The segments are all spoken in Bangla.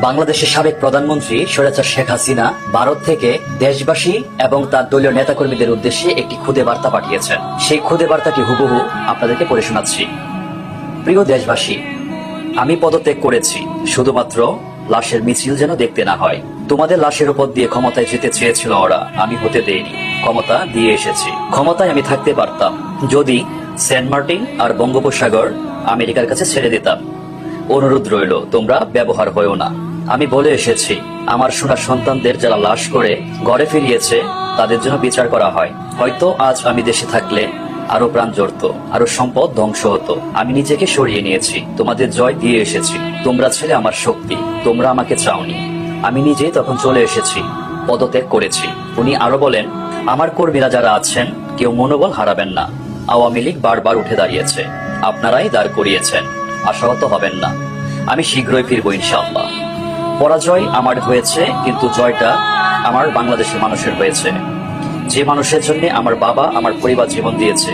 বাংলাদেশের সাবেক প্রধানমন্ত্রী স্বৈরাচার শেখ হাসিনা ভারত থেকে দেশবাসী এবং তার দলীয় নেতাকর্মীদের উদ্দেশ্যে একটি খুদে বার্তা পাঠিয়েছেন। সেই খুদে বার্তাটি হুবহু আপনাদেরকে পড়ে শোনাচ্ছি। প্রিয় দেশবাসী, আমি পদত্যাগ করেছি শুধুমাত্র লাশের মিছিল যেন দেখতে না হয়। তোমাদের লাশের উপর দিয়ে ক্ষমতায় যেতে চেয়েছিল ওরা, আমি হতে দেইনি, ক্ষমতা দিয়ে এসেছি। ক্ষমতায় আমি থাকতে পারতাম যদি সেন্ট মার্টিন আর বঙ্গোপসাগর আমেরিকার কাছে ছেড়ে দিতাম। অনুরোধ রইল, তোমরা ব্যবহার হয়েও না। আমি বলে এসেছি, আমার সোনা সন্তানদের যারা লাশ করে ঘরে ফিরিয়েছে তাদের জন্য বিচার করা হয়। হয়তো আজ আমি দেশে থাকলে আরো প্রাণ জড়ত, আরো সম্পদ ধ্বংস হতো। আমি নিজেকে সরিয়ে নিয়েছি, তোমাদের জয় দিয়ে এসেছি। তোমরা ছেলে আমার শক্তি, তোমরা আমাকে চাওনি। আমি নিজেই তখন চলে এসেছি, পদত্যাগ করেছি। উনি আরো বলেন, আমার কর্মীরা যারা আছেন কেউ মনোবল হারাবেন না। আওয়ামী লীগ বারবার উঠে দাঁড়িয়েছে, আপনারাই দাঁড় করিয়েছেন, আশাহত হবেন না। আমি শীঘ্রই ফিরবো ইনশাআল্লাহ। পরাজয় আমার হয়েছে, কিন্তু জয়টা আমার বাংলাদেশের মানুষের হয়েছে, যে মানুষের জন্য আমার বাবা আমার পরিবার জীবন দিয়েছে।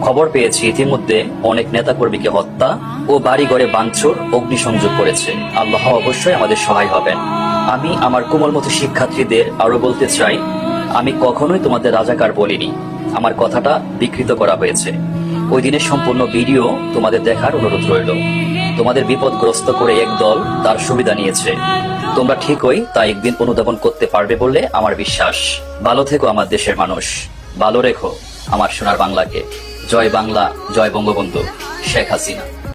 খবর পেয়েছি ইতিমধ্যে অনেক নেতাকর্মীকে হত্যা ও বাড়ি ঘরে ভাঙচুর, অগ্নিসংযোগ করেছে। আল্লাহ অবশ্যই আমাদের সহায় হবেন। আমি আমার কোমলমতি শিক্ষার্থীদের আরো বলতে চাই, আমি কখনোই তোমাদের রাজাকার বলিনি। আমার কথাটা বিকৃত করা হয়েছে। ওই দিনের সম্পূর্ণ ভিডিও তোমাদের দেখার অনুরোধ রইল। তোমাদের বিপদগ্রস্ত করে একদল তার সুবিধা নিয়েছে। তোমরা ঠিকই তা একদিন অনুধাবন করতে পারবে বলে আমার বিশ্বাস। ভালো থেকো আমার দেশের মানুষ, ভালো রেখো আমার সোনার বাংলাকে। জয় বাংলা, জয় বঙ্গবন্ধু শেখ হাসিনা।